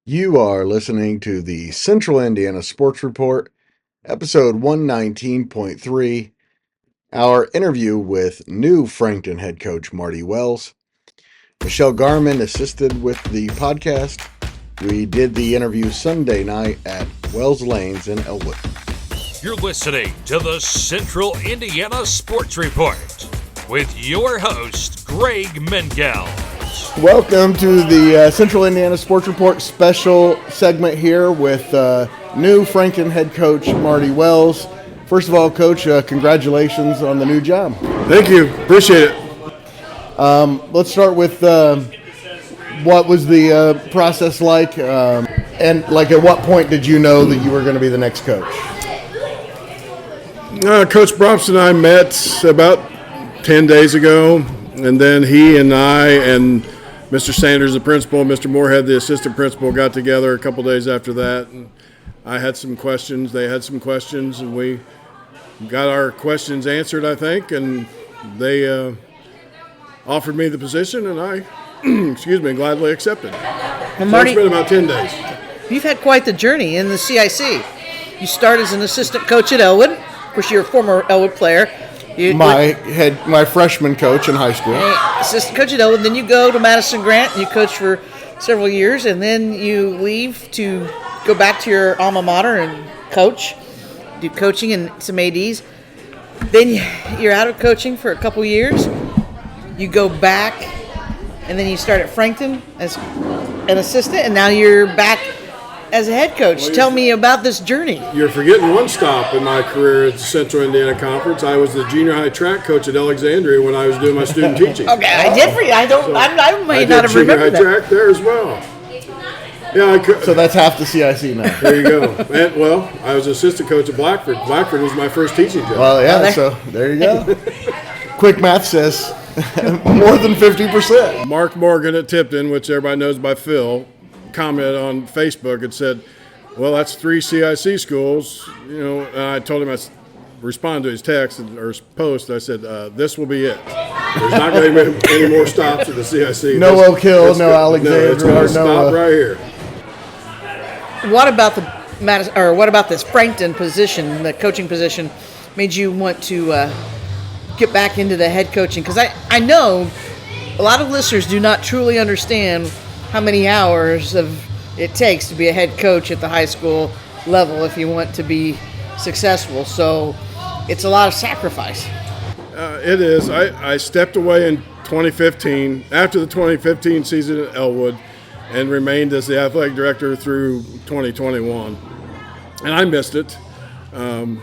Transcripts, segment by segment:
You are listening to the Central Indiana Sports Report, episode 119.3, our interview with new Frankton head coach Marty Wells. Michelle Garmon assisted with the podcast. We did the interview Sunday night at Wells Lanes in Elwood. You're listening to the Central Indiana Sports Report with your host, Greg Mengel. Welcome to the Central Indiana Sports Report special segment here with new Frankton head coach Marty Wells. First of all, Coach, congratulations on the new job. Thank you. Appreciate it. Let's start with what was the process like, and at what point did you know that you were going to be the next coach? Coach Bromps and I met about 10 days ago, and then he and I and Mr. Sanders, the principal, Mr. Moorhead, the assistant principal, got together a couple days after that. And I had some questions, they had some questions, and we got our questions answered, I think, and they offered me the position, and I, gladly accepted. Well, Marty, so it's been about 10 days. You've had quite the journey in the CIC. You started as an assistant coach at Elwood. Of course, you're a former Elwood player. My freshman coach in high school. Assistant coach at Elwood. Then you go to Madison Grant, and you coach for several years, and then you leave to go back to your alma mater and coach, do coaching and some ADs. Then you're out of coaching for a couple years. You go back, and then you start at Frankton as an assistant, and now you're back as a head coach. Well, tell me about this journey. You're forgetting one stop in my career at the Central Indiana Conference. I was the junior high track coach at Alexandria when I was doing my student teaching. Okay, I did for you. I may not have remembered that. I did junior high track there as well. Yeah, so that's half the CIC now. There you go. And, well, I was assistant coach at Blackford. Blackford was my first teaching job. Well, yeah, so there you go. Quick math says more than 50%. Mark Morgan at Tipton, which everybody knows by Phil, commented on Facebook and said, well, that's 3 CIC schools, and I told him, I responded to his text or his post, I said, this will be it. There's not going to be any more stops at the CIC. No Oak Hill, no Alexandria. It's going to stop right here. What about this Frankton position, the coaching position, made you want to get back into the head coaching? Because I know a lot of listeners do not truly understand how many hours it takes to be a head coach at the high school level if you want to be successful. So it's a lot of sacrifice. It is. I stepped away in 2015, after the 2015 season at Elwood, and remained as the athletic director through 2021. And I missed it. Then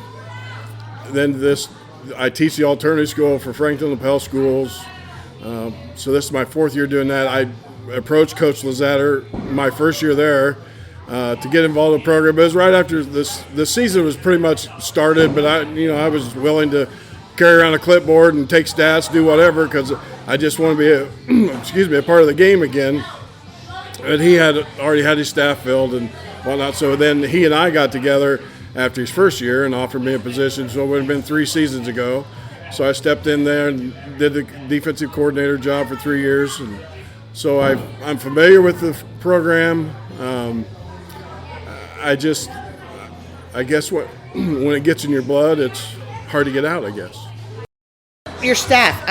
I teach the alternative school for Frankton Lapel schools. So this is my 4th year doing that. I approached Coach Lazatter my first year there to get involved in the program. But it was right after the season was pretty much started, but I was willing to carry around a clipboard and take stats, do whatever, because I just want to be a part of the game again. And he had already had his staff filled and whatnot. So then he and I got together after his first year and offered me a position. So it would have been 3 seasons ago. So I stepped in there and did the defensive coordinator job for 3 years. And so I'm familiar with the program. I guess when it gets in your blood, it's hard to get out, I guess. Your staff,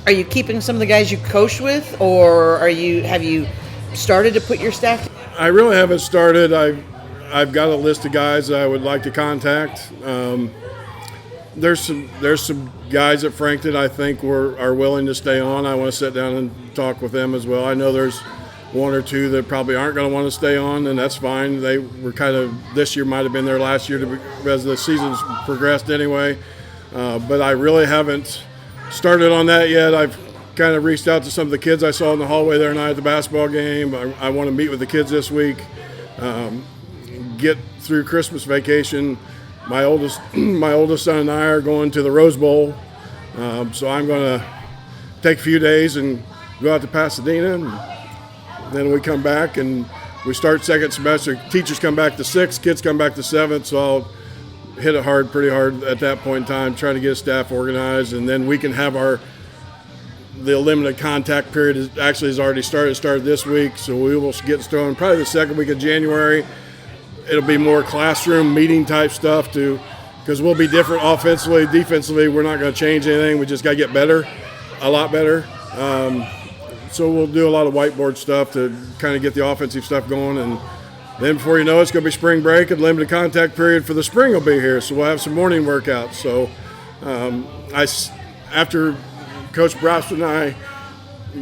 are you keeping some of the guys you coach with, or have you started to put your staff together? I really haven't started. I've got a list of guys that I would like to contact. There's some guys at Frankton I think are willing to stay on. I want to sit down and talk with them as well. I know there's 1 or 2 that probably aren't going to want to stay on, and that's fine. They were this year might have been their last year as the season's progressed anyway. But I really haven't started on that yet. I've kind of reached out to some of the kids I saw in the hallway there tonight at the basketball game. I want to meet with the kids this week, get through Christmas vacation. My oldest son and I are going to the Rose Bowl, so I'm going to take a few days and go out to Pasadena, and then we come back and we start second semester. Teachers come back the 6th, kids come back the 7th, so I'll hit it pretty hard at that point in time, trying to get staff organized, and then we can have our the limited contact period has already started. It started this week, so we will get started probably the second week of January. It'll be more classroom meeting type stuff because we'll be different offensively, defensively. We're not going to change anything. We just got to get better, a lot better. So we'll do a lot of whiteboard stuff to kind of get the offensive stuff going, and then before you know it, it's going to be spring break, and limited contact period for the spring will be here. So we'll have some morning workouts. So after Coach Broston and I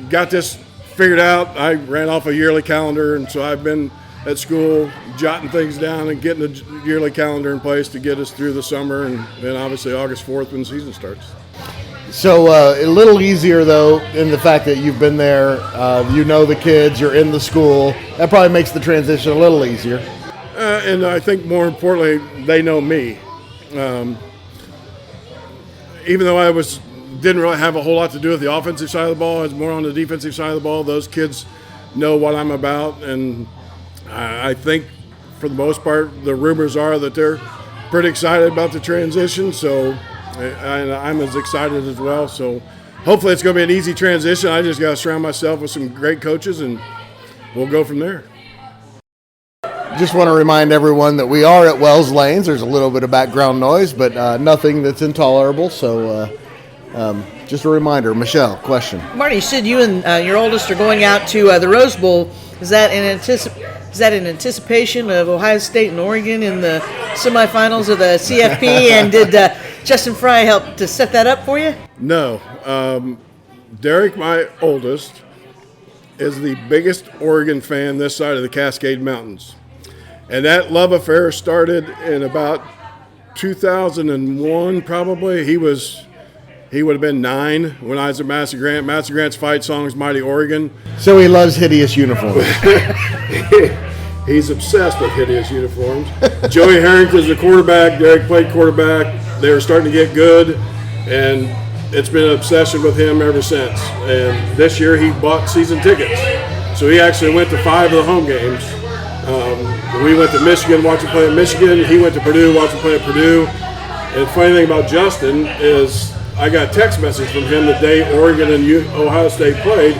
got this figured out, I ran off a yearly calendar, and so I've been at school jotting things down and getting a yearly calendar in place to get us through the summer, and then obviously August 4th when the season starts. So a little easier, though, in the fact that you've been there, you know the kids, you're in the school. That probably makes the transition a little easier. And I think more importantly, they know me. Even though didn't really have a whole lot to do with the offensive side of the ball, I was more on the defensive side of the ball. Those kids know what I'm about, and I think for the most part, the rumors are that they're pretty excited about the transition, so I'm as excited as well. So hopefully it's going to be an easy transition. I just got to surround myself with some great coaches, and we'll go from there. Just want to remind everyone that we are at Wells Lanes. There's a little bit of background noise, but nothing that's intolerable. So just a reminder. Michelle, question. Marty, you said you and your oldest are going out to the Rose Bowl. Is that in anticipation of Ohio State and Oregon in the semifinals of the CFP? And did Justin Fry help to set that up for you? No. Derek, my oldest, is the biggest Oregon fan this side of the Cascade Mountains. And that love affair started in about 2001 probably. He would have been 9 when I was at Massey Grant. Massey Grant's fight song is Mighty Oregon. So he loves hideous uniforms. He's obsessed with hideous uniforms. Joey Harrington's the quarterback. Derek played quarterback. They were starting to get good, and it's been an obsession with him ever since. And this year he bought season tickets. So he actually went to 5 of the home games. We went to Michigan, watched him play at Michigan. He went to Purdue, watched him play at Purdue. And the funny thing about Justin is I got a text message from him the day Oregon and Ohio State played.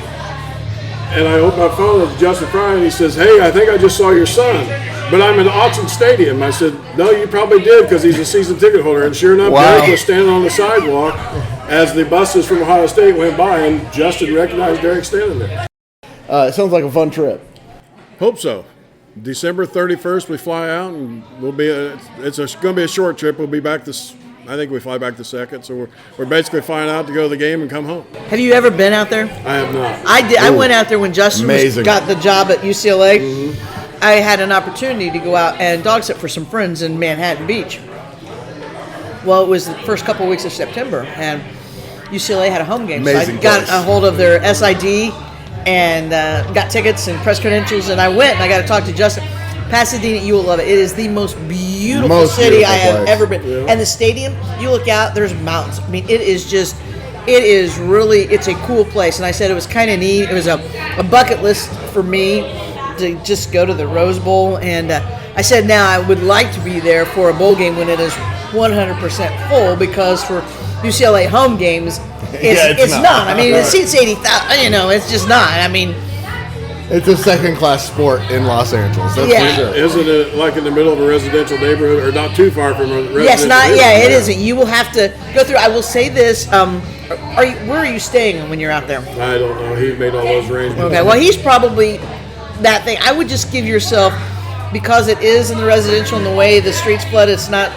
And I opened my phone with Justin Fry, and he says, "Hey, I think I just saw your son, but I'm in Autzen Stadium." I said, "No, you probably did because he's a season ticket holder." And sure enough, wow. Derek was standing on the sidewalk as the buses from Ohio State went by, and Justin recognized Derek standing there. It sounds like a fun trip. Hope so. December 31st, we fly out, and it's going to be a short trip. We'll be back I think we fly back the 2nd, so we're basically flying out to go to the game and come home. Have you ever been out there? I have not. I did. I went out there when Justin got the job at UCLA. Mm-hmm. I had an opportunity to go out and dog sit for some friends in Manhattan Beach. Well, it was the first couple of weeks of September, and UCLA had a home game. Amazing so I got place. a hold of their SID and got tickets and press credentials, and I went and I got to talk to Justin. Pasadena, you will love it. It is the most beautiful city I have ever been. Yeah. And the stadium, you look out, there's mountains. I mean, it's a cool place. And I said it was kind of neat. It was a bucket list for me to just go to the Rose Bowl. And I said now I would like to be there for a bowl game when it is 100% full, because for UCLA home games, it's not. I mean, it seats 80,000. It's just not. I mean, it's a second-class sport in Los Angeles. That's for sure. Isn't it like in the middle of a residential neighborhood, or not too far from a residential neighborhood? Yes, it isn't. You will have to go through. I will say this. Where are you staying when you're out there? I don't know. He made all those arrangements. Okay, well, he's probably that thing. I would just give yourself, because it is in the residential and the way the streets flood, it's not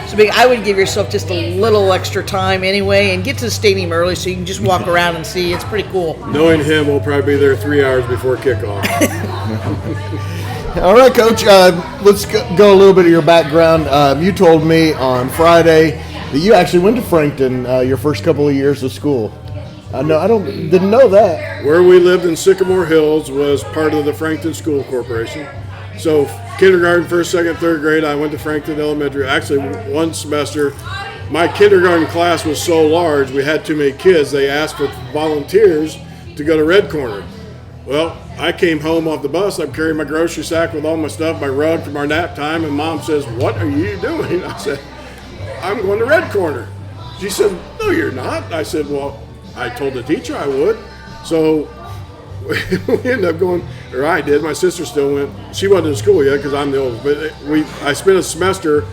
so big. I would give yourself just a little extra time anyway, and get to the stadium early so you can just walk around and see. It's pretty cool. Knowing him, we'll probably be there 3 hours before kickoff. All right, Coach. Let's go a little bit of your background. You told me on Friday that you actually went to Frankton your first couple of years of school. Didn't know that. Where we lived in Sycamore Hills was part of the Frankton School Corporation. So kindergarten, first, second, third grade, I went to Frankton Elementary. Actually, one semester, my kindergarten class was so large, we had too many kids. They asked for volunteers to go to Red Corner. Well, I came home off the bus. I'm carrying my grocery sack with all my stuff, my rug from our nap time, and Mom says, "What are you doing?" I said, "I'm going to Red Corner." She said, "No, you're not." I said, "Well, I told the teacher I would. So we ended up going, or I did. My sister still went. She wasn't in school yet because I'm the oldest. But I spent a semester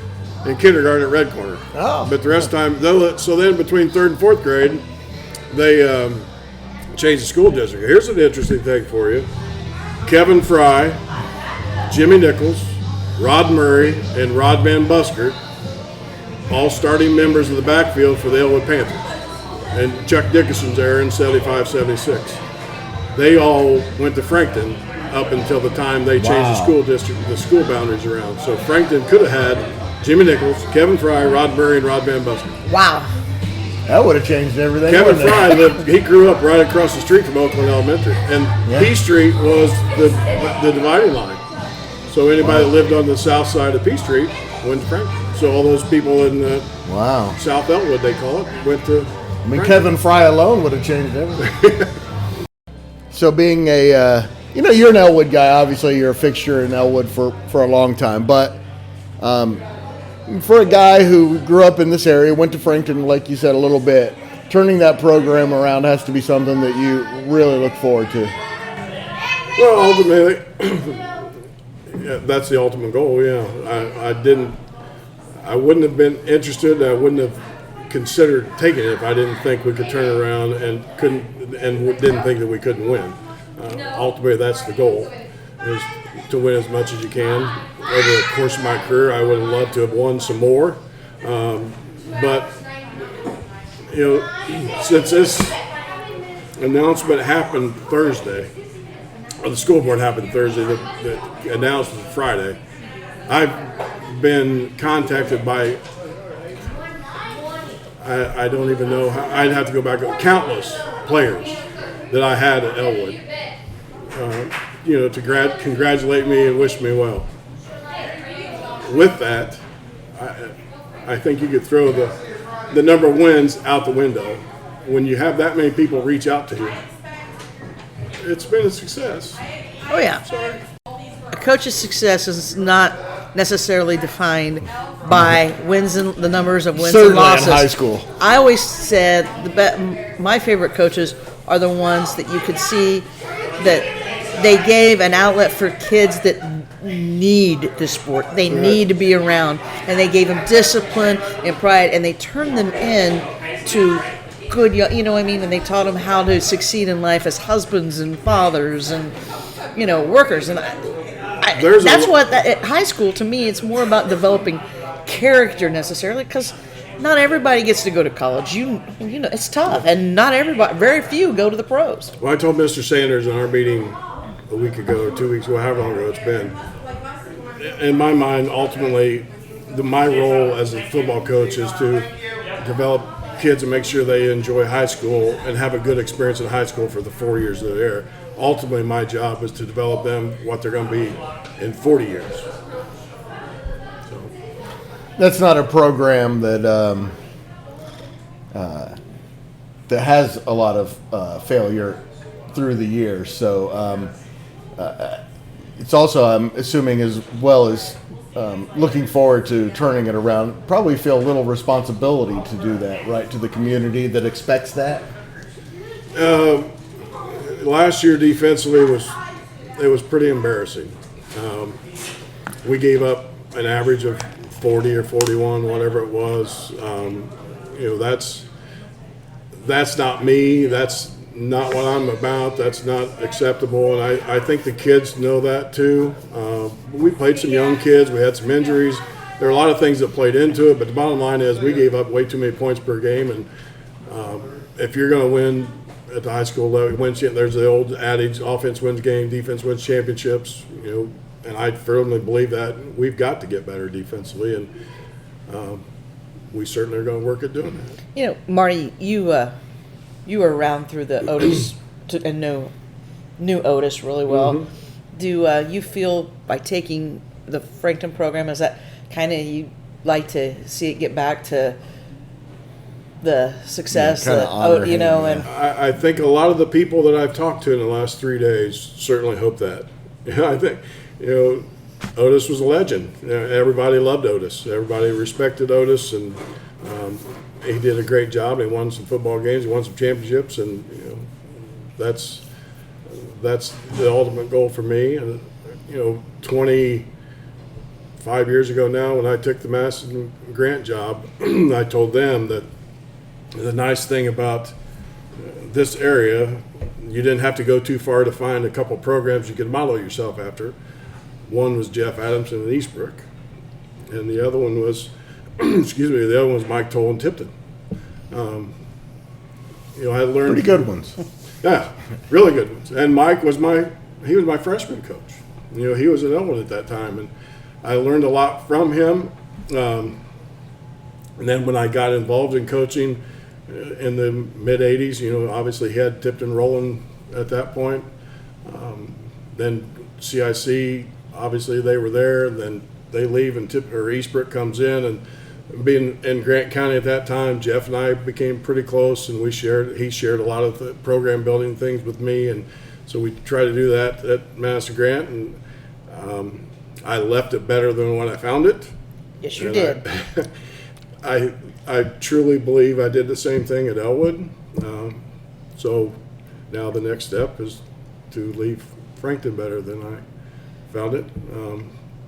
in kindergarten at Red Corner. Oh. But the rest of the time, so then between 3rd and 4th grade, they changed the school district. Here's an interesting thing for you. Kevin Fry, Jimmy Nichols, Rod Murray, and Rod Van Buskert, all starting members of the backfield for the Elwood Panthers. And Chuck Dickerson's there in 75, 76. They all went to Frankton up until the time they changed the school district, the school boundaries around. So Frankton could have had Jimmy Nichols, Kevin Fry, Rod Murray, and Rod Van Buskert. Wow. That would have changed everything. Kevin Fry he grew up right across the street from Oakland Elementary. And P Street was the dividing line. So anybody that lived on the south side of P Street went to Frankton. So all those people in South Elwood, they call it, went to Frankton. Kevin Fry alone would have changed everything. So being you're an Elwood guy. Obviously, you're a fixture in Elwood for a long time. But for a guy who grew up in this area, went to Frankton, like you said, a little bit, turning that program around has to be something that you really look forward to. Well, ultimately, that's the ultimate goal. Yeah, I wouldn't have been interested. I wouldn't have considered taking it if I didn't think we could turn it around and didn't think that we couldn't win. Ultimately, that's the goal, is to win as much as you can. Over the course of my career, I would have loved to have won some more, but since this announcement happened Thursday, or the school board happened Thursday, the announcement was Friday, I've been contacted by, I don't even know how, I'd have to go back, countless players that I had at Elwood, to congratulate me and wish me well. With that, I think you could throw the number of wins out the window. When you have that many people reach out to you, it's been a success. Oh, yeah. Sorry. A coach's success is not necessarily defined by wins and the numbers of wins Certainly and losses. in high school. I always said my favorite coaches are the ones that you could see that they gave an outlet for kids that need the sport. They need to be around, and they gave them discipline and pride, and they turned them in to good, and they taught them how to succeed in life as husbands and fathers and, workers. And that's what at high school, to me, it's more about developing character necessarily, because not everybody gets to go to college. It's tough, and not everybody, very few go to the pros. Well, I told Mr. Sanders in our meeting a week ago or 2 weeks ago, however long ago it's been, in my mind, ultimately, my role as a football coach is to develop kids and make sure they enjoy high school and have a good experience in high school for the 4 years they're there. Ultimately, my job is to develop them what they're going to be in 40 years. So. That's not a program that that has a lot of failure through the years. So it's also, I'm assuming, as well as looking forward to turning it around, probably feel a little responsibility to do that, right, to the community that expects that? Last year defensively it was pretty embarrassing. We gave up an average of 40 or 41, whatever it was. That's not me. That's not what I'm about. That's not acceptable, and I think the kids know that too. We played some young kids. We had some injuries. There are a lot of things that played into it, but the bottom line is we gave up way too many points per game, and if you're going to win at the high school level, there's the old adage, offense wins game, defense wins championships, and I firmly believe that we've got to get better defensively, and we certainly are going to work at doing that. Marty, you were around through the Otis and knew Otis really well. Mm-hmm. Do you feel by taking the Frankton program, is that kind of you like to see it get back to the success that I think a lot of the people that I've talked to in the last 3 days certainly hope that. I think Otis was a legend. Everybody loved Otis. Everybody respected Otis, and he did a great job. He won some football games. He won some championships, and that's the ultimate goal for me. And 25 years ago now, when I took the Madison Grant job, I told them that the nice thing about this area, you didn't have to go too far to find a couple programs you could model yourself after. One was Jeff Adamson in Eastbrook, and the other one was, the other one was Mike Toll in Tipton. I learned Pretty good ones. Yeah, really good ones. And Mike was my freshman coach. He was at Elwood at that time, and I learned a lot from him. And then when I got involved in coaching in the mid '80s, obviously he had Tipton rolling at that point. Then CIC, obviously they were there. Then they leave, and Eastbrook comes in, and being in Grant County at that time, Jeff and I became pretty close, and he shared a lot of the program building things with me, and so we tried to do that at Madison Grant, and I left it better than when I found it. Yes, you did. I truly believe I did the same thing at Elwood. So now the next step is to leave Frankton better than I found it.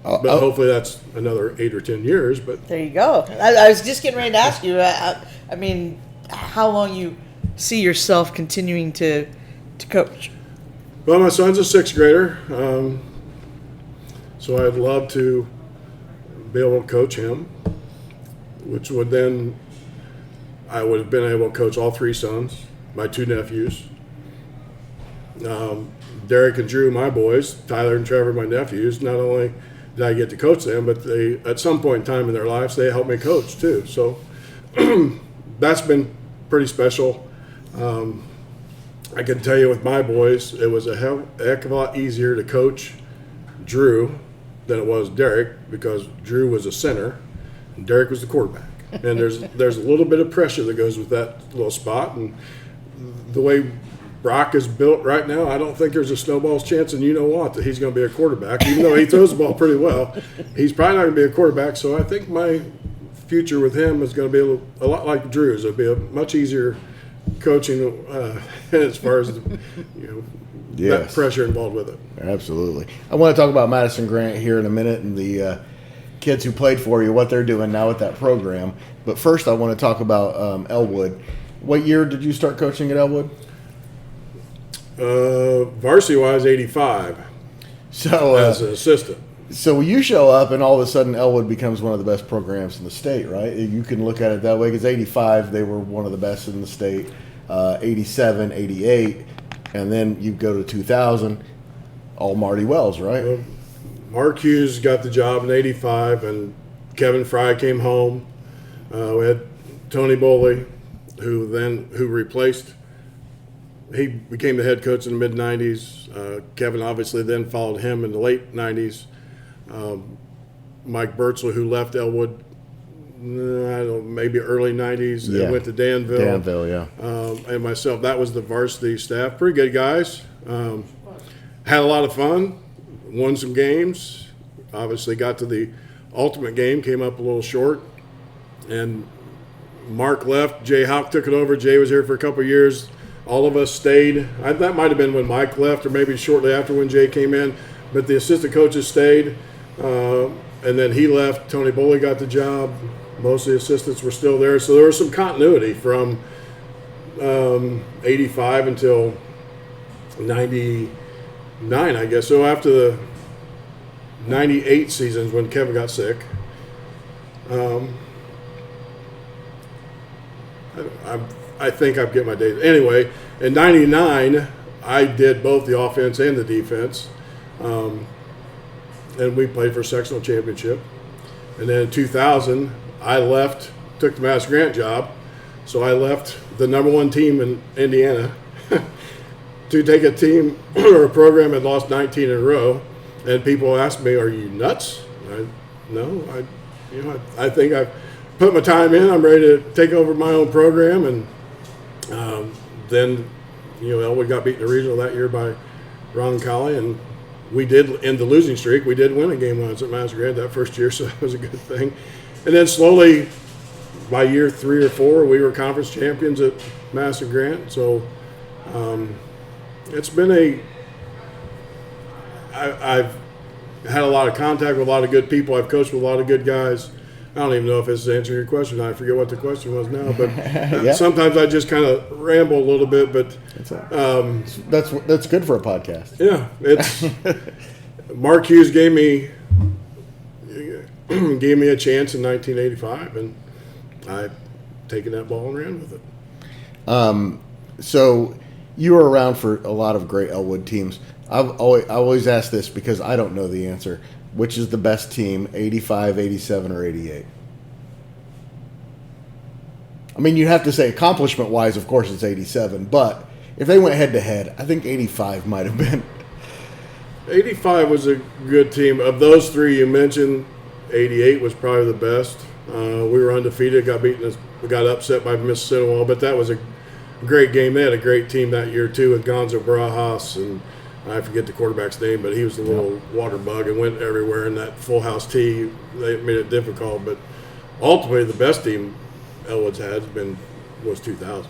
But hopefully that's another 8 or 10 years. But there you go. I was just getting ready to ask you. I mean, how long you see yourself continuing to coach? Well, my son's a 6th grader, so I'd love to be able to coach him, which would then I would have been able to coach all 3 sons, my 2 nephews. Derek and Drew, my boys, Tyler and Trevor, my nephews. Not only did I get to coach them, but they, at some point in time in their lives, they helped me coach too. So that's been pretty special. I can tell you with my boys, it was a heck of a lot easier to coach Drew than it was Derek, because Drew was a center and Derek was the quarterback. And there's a little bit of pressure that goes with that little spot. And the way Brock is built right now, I don't think there's a snowball's chance, and that he's going to be a quarterback. Even though he throws the ball pretty well, he's probably not going to be a quarterback. So I think my future with him is going to be a lot like Drew's. It'll be a much easier coaching as far as that pressure involved with it. Absolutely. I want to talk about Madison Grant here in a minute and the kids who played for you, what they're doing now with that program. But first I want to talk about Elwood. What year did you start coaching at Elwood? Varsity-wise, 85. So as an assistant. So you show up, and all of a sudden Elwood becomes one of the best programs in the state, right? You can look at it that way, because 85, they were one of the best in the state. 87, 88, and then you go to 2000, all Marty Wells, right? Well, Mark Hughes got the job in 85, and Kevin Fry came home. We had Tony Boley, who replaced. He became the head coach in the mid-90s. Kevin obviously then followed him in the late 90s. Mike Bertzler, who left Elwood, maybe early 90s, and went to Danville. Danville, yeah. And myself, that was the varsity staff. Pretty good guys. Had a lot of fun. Won some games. Obviously got to the ultimate game, came up a little short. And Mark left. Jay Houck took it over. Jay was here for a couple of years. All of us stayed. That might have been when Mike left, or maybe shortly after when Jay came in. But the assistant coaches stayed. And then he left. Tony Boley got the job. Most of the assistants were still there. So there was some continuity from 85 until 99, I guess. So after the 98 seasons, when Kevin got sick, I think I'm getting my days. Anyway, in 99, I did both the offense and the defense. And we played for a sectional championship. And then in 2000, I left, took the Madison Grant job. So I left the number 1 team in Indiana to take a team or a program that lost 19 in a row. And people asked me, "Are you nuts?" No, I think I've put my time in. I'm ready to take over my own program. And then, Elwood got beat in the regional that year by Ron Colley, and we did end the losing streak. We did win a game once at Madison Grant that first year, so that was a good thing. And then slowly by year 3 or 4, we were conference champions at Madison Grant. So it's been I've had a lot of contact with a lot of good people. I've coached with a lot of good guys. I don't even know if this is answering your question. I forget what the question was now, but sometimes I just kind of ramble a little bit. But that's good for a podcast. Yeah, it's Mark Hughes gave me a chance in 1985, and I've taken that ball and ran with it. So you were around for a lot of great Elwood teams. I always ask this because I don't know the answer. Which is the best team, 85, 87, or 88? I mean, you have to say accomplishment-wise, of course, it's 87. But if they went head-to-head, I think 85 might have been. 85 was a good team. Of those three you mentioned, 88 was probably the best. We were undefeated, got upset by Mississippi, but that was a great game. They had a great team that year, too, with Gonzo Barajas, and I forget the quarterback's name, but he was the little water bug and went everywhere in that full house tee. They made it difficult, but ultimately the best team Elwood's had was 2000.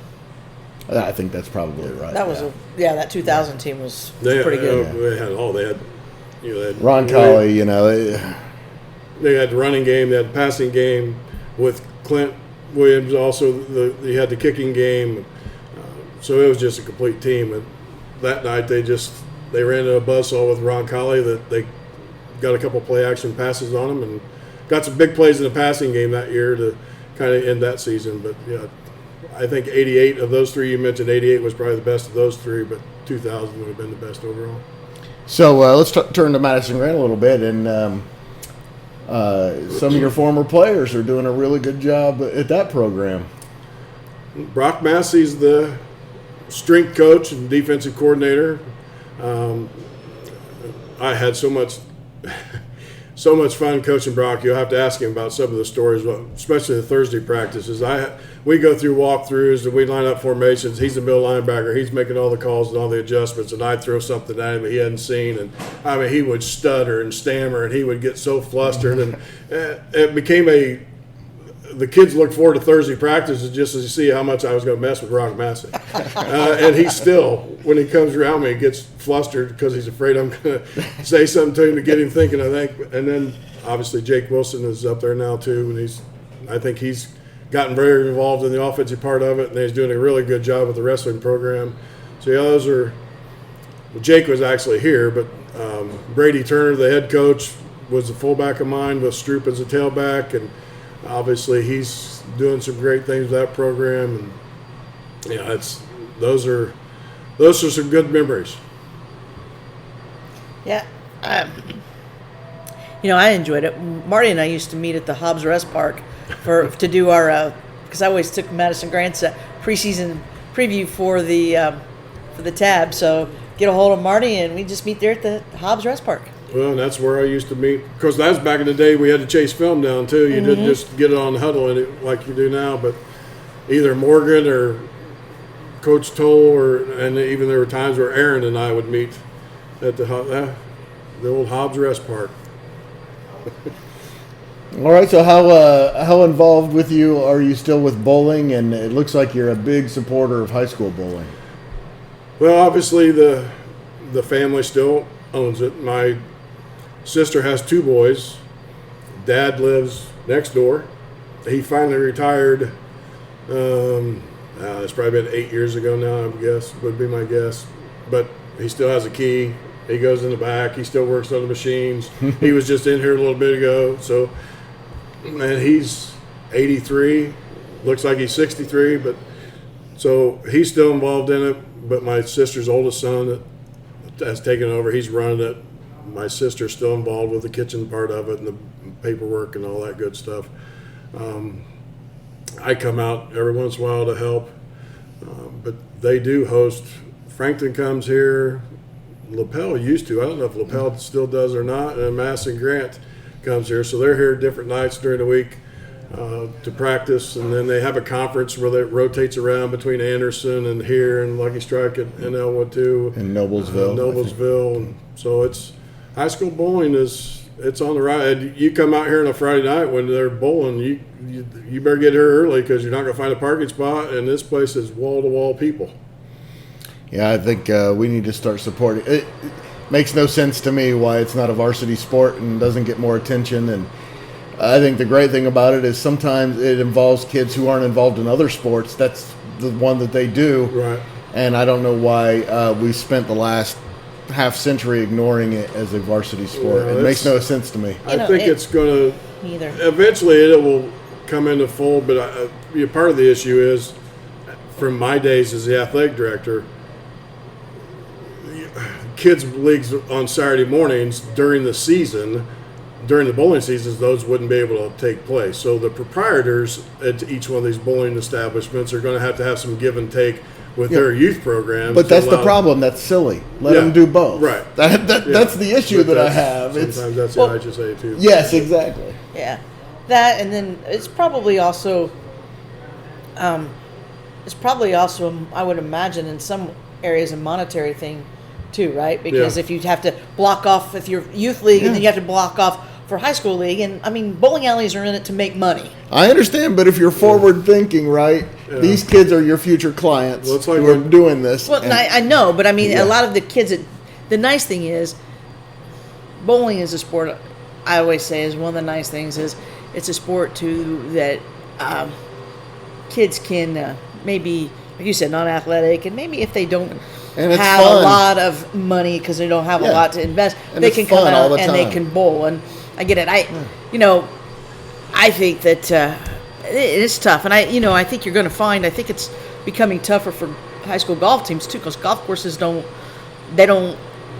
I think that's probably right. That was that 2000 team was pretty good. They had they had Ron Colley, they had the running game, they had the passing game with Clint Williams. Also, they had the kicking game. So it was just a complete team. And that night they ran into a buzzsaw with Ron Colley that they got a couple play action passes on him and got some big plays in the passing game that year to kind of end that season. But yeah, I think 88 of those three you mentioned, 88 was probably the best of those three, but 2000 would have been the best overall. So let's turn to Madison Grant a little bit, and some of your former players are doing a really good job at that program. Brock Massey's the strength coach and defensive coordinator. I had so much fun coaching Brock. You'll have to ask him about some of the stories, especially the Thursday practices. We go through walkthroughs and we line up formations. He's the middle linebacker. He's making all the calls and all the adjustments, and I'd throw something at him that he hadn't seen. And I mean, he would stutter and stammer, and he would get so flustered. And it became the kids look forward to Thursday practices just to see how much I was going to mess with Brock Massey. And he still, when he comes around me, gets flustered because he's afraid I'm going to say something to him to get him thinking, I think. And then, obviously, Jake Wilson is up there now, too. And I think he's gotten very involved in the offensive part of it, and he's doing a really good job with the wrestling program. So, yeah, Jake was actually here, but Brady Turner, the head coach, was a fullback of mine with Stroop as a tailback, and obviously, he's doing some great things with that program, and yeah, those are some good memories. Yeah, I enjoyed it. Marty and I used to meet at the Hobbs Rest Park to do our because I always took Madison Grant's preseason preview for the tab. So get a hold of Marty, and we just meet there at the Hobbs Rest Park. Well, and that's where I used to meet. Of course, that was back in the day we had to chase film down, too. You didn't just get it on the huddle in it like you do now. But either Morgan or Coach Toll, and even there were times where Aaron and I would meet at the old Hobbs Rest Park. All right, so how involved with you are you still with bowling? And it looks like you're a big supporter of high school bowling. Well, obviously the family still owns it. My sister has 2 boys. Dad lives next door. He finally retired. It's probably been 8 years ago now, I guess, would be my guess. But he still has a key. He goes in the back. He still works on the machines. He was just in here a little bit ago. So, and he's 83. Looks like he's 63. But so he's still involved in it. But my sister's oldest son has taken over. He's running it. My sister's still involved with the kitchen part of it and the paperwork and all that good stuff. I come out every once in a while to help, but they do host. Frankton comes here. LaPel used to. I don't know if LaPel still does or not. And Madison Grant comes here, so they're here different nights during the week to practice, and then they have a conference where it rotates around between Anderson and here and Lucky Strike and Elwood too. And Noblesville. And so it's high school bowling is it's on the ride. You come out here on a Friday night when they're bowling, you better get here early because you're not going to find a parking spot, and this place is wall-to-wall people. Yeah, I think we need to start supporting it. Makes no sense to me why it's not a varsity sport and doesn't get more attention. And I think the great thing about it is sometimes it involves kids who aren't involved in other sports. That's the one that they do. Right. And I don't know why we spent the last half century ignoring it as a varsity sport. Yeah, it makes no sense to me. I think it's going to eventually it will come into fold. But part of the issue is, from my days as the athletic director, kids leagues on Saturday mornings during the season, during the bowling seasons, those wouldn't be able to take place. So the proprietors at each one of these bowling establishments are going to have some give and take with their youth programs. But that's the problem. That's silly. Let them do both. Right. That's the issue that I have. Sometimes that's the IHSA too. Yes, exactly. Yeah. That, and then it's probably also, I would imagine, in some areas, a monetary thing too, right? Because if you have to block off with your youth league and then you have to block off for high school league, and I mean, bowling alleys are in it to make money. I understand, but if you're forward thinking, right, these kids are your future clients who are doing this. Well, I know, but I mean, a lot of the kids, the nice thing is, bowling is a sport, I always say, is one of the nice things is it's a sport too that kids can maybe, like you said, non-athletic, and maybe if they don't have a lot of money because they don't have a lot to invest, they can come out and they can bowl. And I get it. I think that it's tough, and I think you're going to find. I think it's becoming tougher for high school golf teams too, because golf courses don't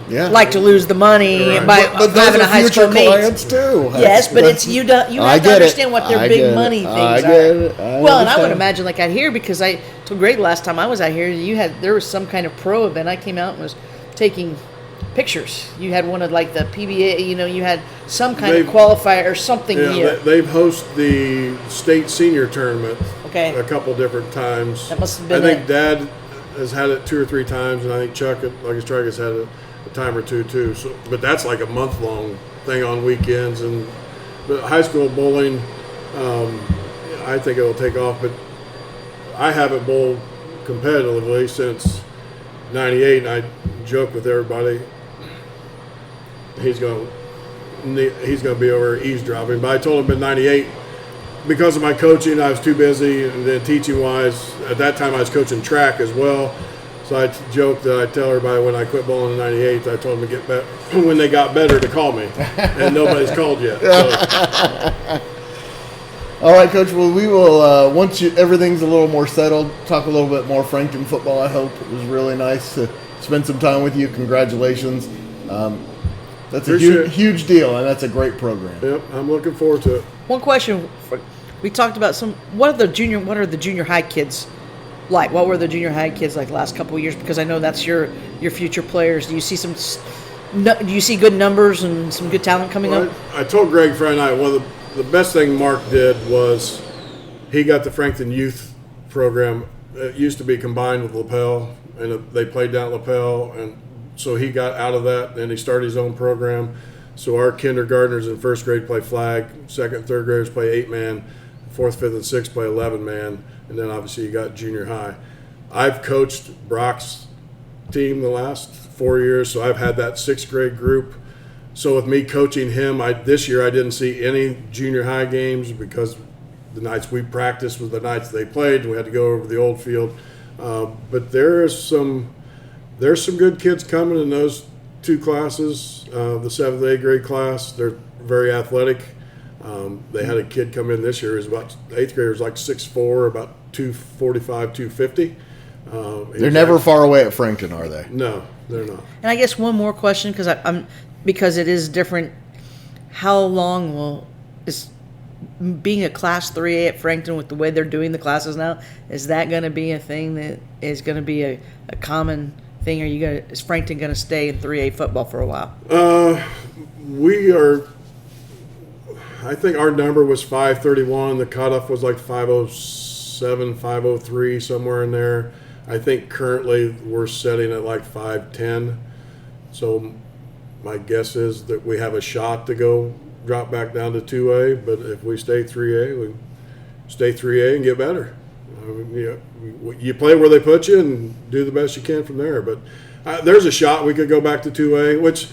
like to lose the money by having a high school meet. Too. Yes, but it's you have to understand what their big money things are. Well, and I would imagine, like out here, because I told Greg last time I was out here, there was some kind of pro event. I came out and was taking pictures. You had one of like the PBA, you had some kind of qualifier or something here. They've hosted the state senior tournament a couple different times. That must have been I think Dad has had it 2 or 3 times, and I think Chuck, like his truck, has had it a time or two too. So, but that's like a month-long thing on weekends. But high school bowling, I think it'll take off. But I haven't bowled competitively since '98, and I joke with everybody, he's going to be over eavesdropping. But I told him in '98, because of my coaching, I was too busy, and then teaching-wise, at that time I was coaching track as well. So I joke that I tell everybody when I quit bowling in '98, I told them to get better when they got better to call me, and nobody's called yet. So. All right, Coach. Well, we will once everything's a little more settled, talk a little bit more Frankton football. I hope it was really nice to spend some time with you. Congratulations. That's a huge deal, and that's a great program. Yep, I'm looking forward to it. One question: we talked about what are the junior high kids like? What were the junior high kids like the last couple of years? Because I know that's your future players. Do you see do you see good numbers and some good talent coming up? I told Greg Friday night one of the best thing Mark did was he got the Frankton youth program. It used to be combined with LaPel, and they played down at LaPel, and so he got out of that, and he started his own program. So our kindergartners in first grade play flag, second and third graders play 8-man, fourth, fifth, and sixth play 11-man, and then obviously you got junior high. I've coached Brock's team the last 4 years, so I've had that sixth grade group. So with me coaching him, this year I didn't see any junior high games because the nights we practiced was the nights they played, and we had to go over the old field. But there's some good kids coming in those 2 classes. The 7th, 8th grade class, they're very athletic. They had a kid come in this year, the 8th grader was like 6'4", about 245, 250. They're never far away at Frankton, are they? No, they're not. And I guess one more question, because it is different. How long is being a Class 3A at Frankton with the way they're doing the classes now? Is that going to be a thing that is going to be a common thing? Is Frankton going to stay in 3A football for a while? We are. I think our number was 531. The cutoff was like 507, 503, somewhere in there. I think currently we're setting at like 510. So My guess is that we have a shot to go drop back down to 2A, but if we stay 3A, we stay 3A and get better. You play where they put you and do the best you can from there. But there's a shot we could go back to 2A, which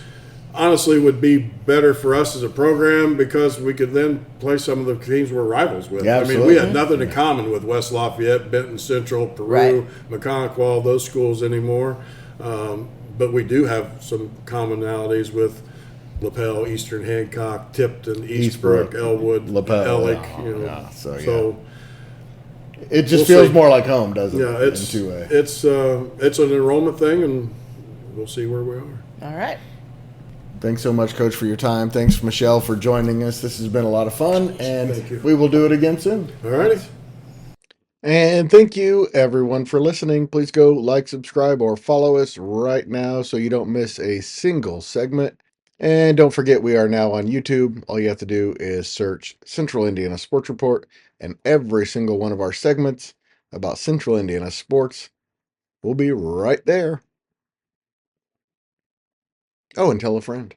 honestly would be better for us as a program because we could then play some of the teams we're rivals with. Yeah, I mean, we had nothing in common with West Lafayette, Benton Central, Peru, McConaughey, those schools anymore. But we do have some commonalities with LaPel, Eastern Hancock, Tipton, Eastbrook, Elwood, LaPel, Ellick. So it just feels more like home, doesn't it? Yeah, it's in 2A. It's an enrollment thing, and we'll see where we are. All right. Thanks so much, Coach, for your time. Thanks, Michelle, for joining us. This has been a lot of fun, and we will do it again soon. All righty. And thank you, everyone, for listening. Please go like, subscribe, or follow us right now so you don't miss a single segment. And don't forget, we are now on YouTube. All you have to do is search Central Indiana Sports Report, and every single one of our segments about Central Indiana sports will be right there. Oh, and tell a friend.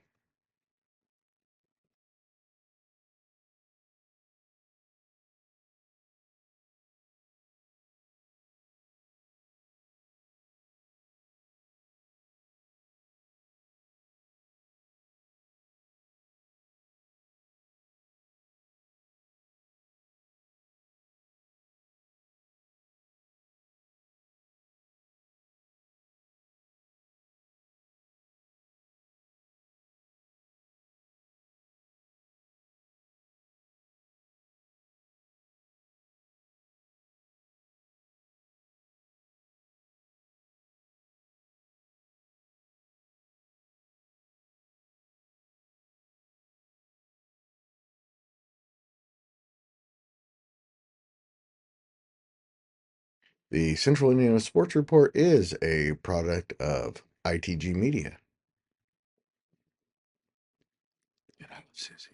The Central Indiana Sports Report is a product of ITG Media. And I love Susie.